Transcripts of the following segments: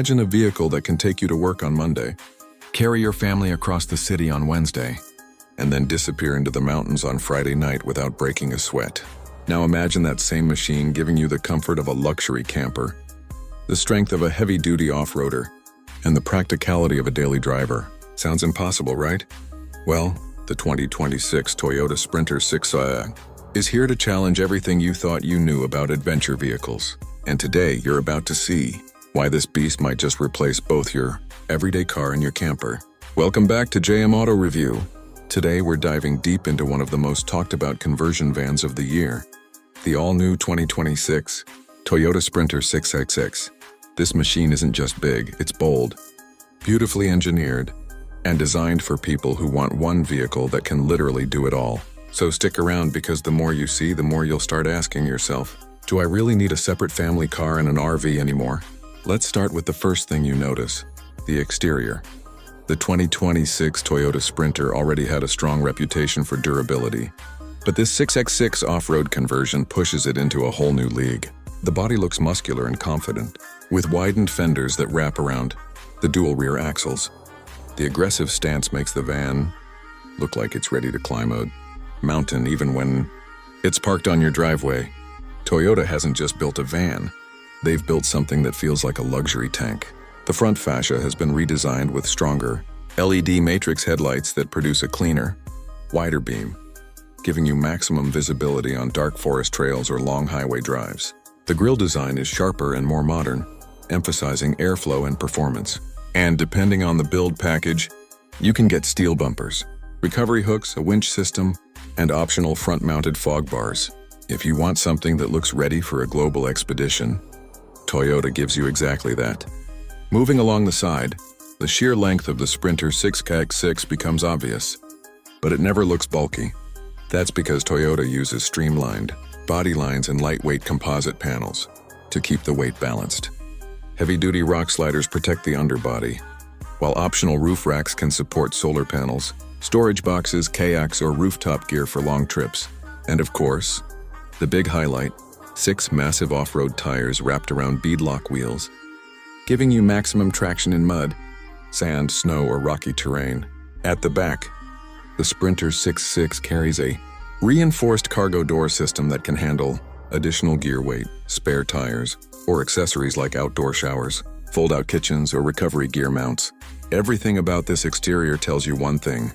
Imagine a vehicle that can take you to work on Monday, carry your family across the city on Wednesday, and then disappear into the mountains on Friday night without breaking a sweat. Now imagine that same machine giving you the comfort of a luxury camper, the strength of a heavy-duty off-roader, and the practicality of a daily driver. Sounds impossible, right? Well, the 2026 Toyota Sprinter 6X is here to challenge everything you thought you knew about adventure vehicles. And today, you're about to see why this beast might just replace both your everyday car and your camper. Welcome back to JM Auto Review. Today, we're diving deep into one of the most talked about conversion vans of the year, the all-new 2026 Toyota Sprinter 6X. This machine isn't just big, it's bold, beautifully engineered, and designed for people who want one vehicle that can literally do it all. So stick around, because the more you see, the more you'll start asking yourself, do I really need a separate family car and an RV anymore? Let's start with the first thing you notice, the exterior. The 2026 Toyota Sprinter already had a strong reputation for durability, but this 6X off-road conversion pushes it into a whole new league. The body looks muscular and confident, with widened fenders that wrap around the dual rear axles. The aggressive stance makes the van look like it's ready to climb a mountain even when it's parked on your driveway. Toyota hasn't just built a van, they've built something that feels like a luxury tank. The front fascia has been redesigned with stronger LED matrix headlights that produce a cleaner, wider beam, giving you maximum visibility on dark forest trails or long highway drives. The grille design is sharper and more modern, emphasizing airflow and performance. And depending on the build package, you can get steel bumpers, recovery hooks, a winch system, and optional front-mounted fog bars. If you want something that looks ready for a global expedition, Toyota gives you exactly that. Moving along the side, the sheer length of the Sprinter 6X becomes obvious, but it never looks bulky. That's because Toyota uses streamlined body lines and lightweight composite panels to keep the weight balanced. Heavy-duty rock sliders protect the underbody, while optional roof racks can support solar panels, storage boxes, kayaks, or rooftop gear for long trips. And of course, the big highlight, 6 massive off-road tires wrapped around beadlock wheels, giving you maximum traction in mud, sand, snow, or rocky terrain. At the back, the Sprinter 6X carries a reinforced cargo door system that can handle additional gear weight, spare tires, or accessories like outdoor showers, fold-out kitchens, or recovery gear mounts. Everything about this exterior tells you one thing: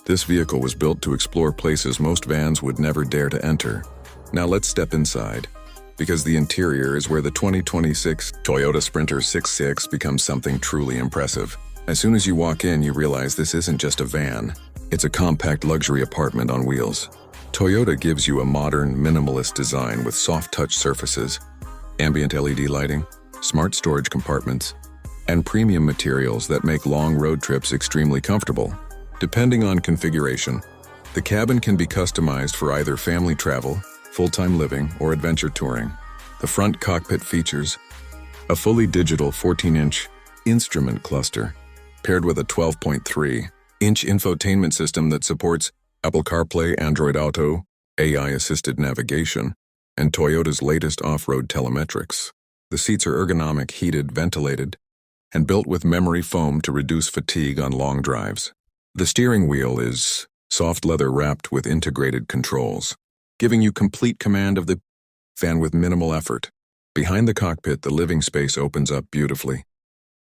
this vehicle was built to explore places most vans would never dare to enter. Now let's step inside, because the interior is where the 2026 Toyota Sprinter 6X becomes something truly impressive. As soon as you walk in, you realize this isn't just a van, it's a compact luxury apartment on wheels. Toyota gives you a modern, minimalist design with soft-touch surfaces, ambient LED lighting, smart storage compartments, and premium materials that make long road trips extremely comfortable. Depending on configuration, the cabin can be customized for either family travel, full-time living, or adventure touring. The front cockpit features a fully digital 14-inch instrument cluster, paired with a 12.3-inch infotainment system that supports Apple CarPlay, Android Auto, AI-assisted navigation, and Toyota's latest off-road telemetrics. The seats are ergonomic, heated, ventilated, and built with memory foam to reduce fatigue on long drives. The steering wheel is soft leather wrapped with integrated controls, giving you complete command of the van with minimal effort. Behind the cockpit, the living space opens up beautifully.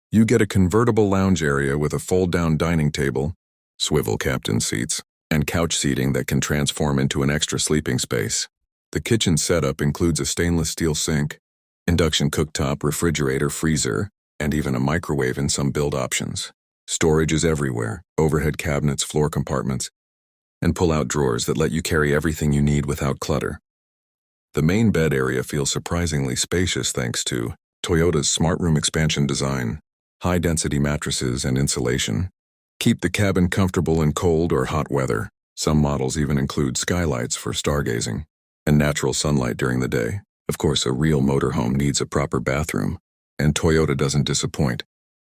You get a convertible lounge area with a fold-down dining table, swivel captain seats, and couch seating that can transform into an extra sleeping space. The kitchen setup includes a stainless steel sink, induction cooktop, refrigerator, freezer, and even a microwave in some build options. Storage is everywhere: overhead cabinets, floor compartments, and pull-out drawers that let you carry everything you need without clutter. The main bed area feels surprisingly spacious thanks to Toyota's smart room expansion design. High-density mattresses and insulation keep the cabin comfortable in cold or hot weather. Some models even include skylights for stargazing and natural sunlight during the day. Of course, a real motorhome needs a proper bathroom, and Toyota doesn't disappoint.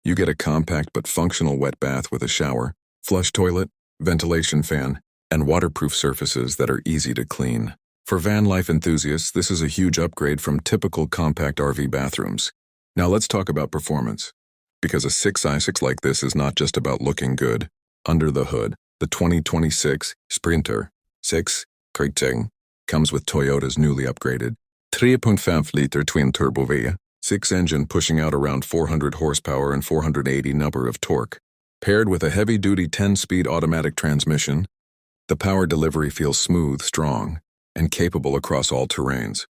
You get a compact but functional wet bath with a shower, flush toilet, ventilation fan, and waterproof surfaces that are easy to clean. For van life enthusiasts, this is a huge upgrade from typical compact RV bathrooms. Now let's talk about performance. Because a 6i6 like this is not just about looking good. Under the hood, the 2026 Sprinter 6 Kriegting comes with Toyota's newly upgraded 3.5-liter twin-turbo V6 engine pushing out around 400 horsepower and 480 Nm of torque. Paired with a heavy-duty 10-speed automatic transmission, the power delivery feels smooth, strong, and capable across all terrains.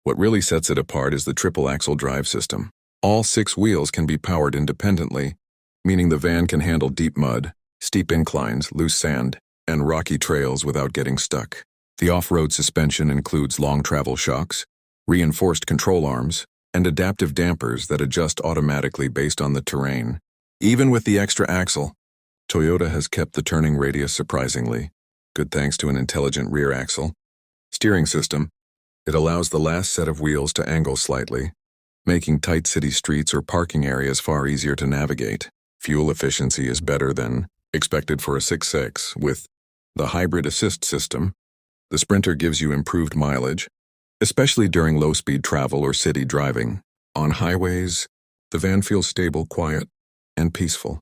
What really sets it apart is the triple-axle drive system. All 6 wheels can be powered independently, meaning the van can handle deep mud, steep inclines, loose sand, and rocky trails without getting stuck. The off-road suspension includes long travel shocks, reinforced control arms, and adaptive dampers that adjust automatically based on the terrain. Even with the extra axle, Toyota has kept the turning radius surprisingly good thanks to an intelligent rear axle. Steering system, it allows the last set of wheels to angle slightly, making tight city streets or parking areas far easier to navigate. Fuel efficiency is better than expected for a 6.6 with the hybrid assist system. The Sprinter gives you improved mileage, especially during low-speed travel or city driving. On highways, the van feels stable, quiet, and peaceful,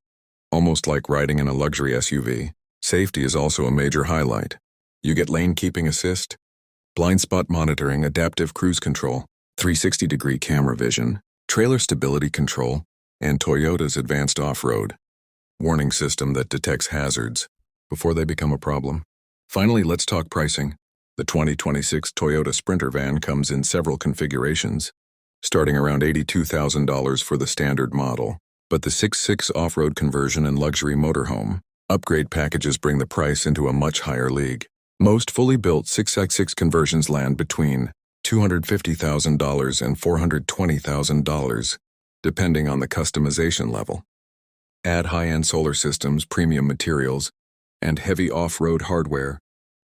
almost like riding in a luxury SUV. Safety is also a major highlight. You get lane keeping assist, blind spot monitoring, adaptive cruise control, 360-degree camera vision, trailer stability control, and Toyota's advanced off-road warning system that detects hazards before they become a problem. Finally, let's talk pricing. The 2026 Toyota Sprinter van comes in several configurations, starting around $82,000 for the standard model. But the 6.6 off-road conversion and luxury motorhome upgrade packages bring the price into a much higher league. Most fully built 6x6 conversions land between $250,000 and $420,000, depending on the customization level. Add high-end solar systems, premium materials, and heavy off-road hardware,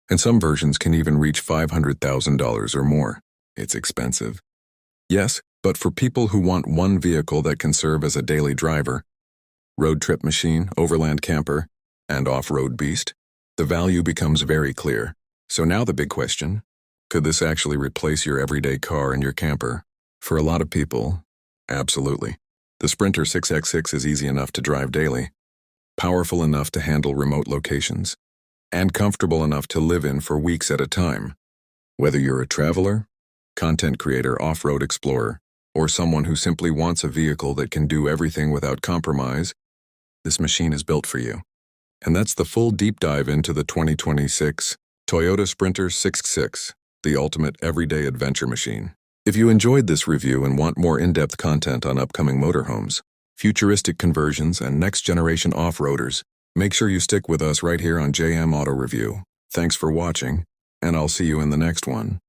and some versions can even reach $500,000 or more. It's expensive. Yes, but for people who want one vehicle that can serve as a daily driver, road trip machine, overland camper, and off-road beast, the value becomes very clear. So now the big question, could this actually replace your everyday car and your camper? For a lot of people, absolutely. The Sprinter 6x6 is easy enough to drive daily, powerful enough to handle remote locations, and comfortable enough to live in for weeks at a time. Whether you're a traveler, content creator, off-road explorer, or someone who simply wants a vehicle that can do everything without compromise, this machine is built for you. And that's the full deep dive into the 2026 Toyota Sprinter 6.6, the ultimate everyday adventure machine. If you enjoyed this review and want more in-depth content on upcoming motorhomes, futuristic conversions, and next-generation off-roaders, make sure you stick with us right here on JM Auto Review. Thanks for watching, and I'll see you in the next one.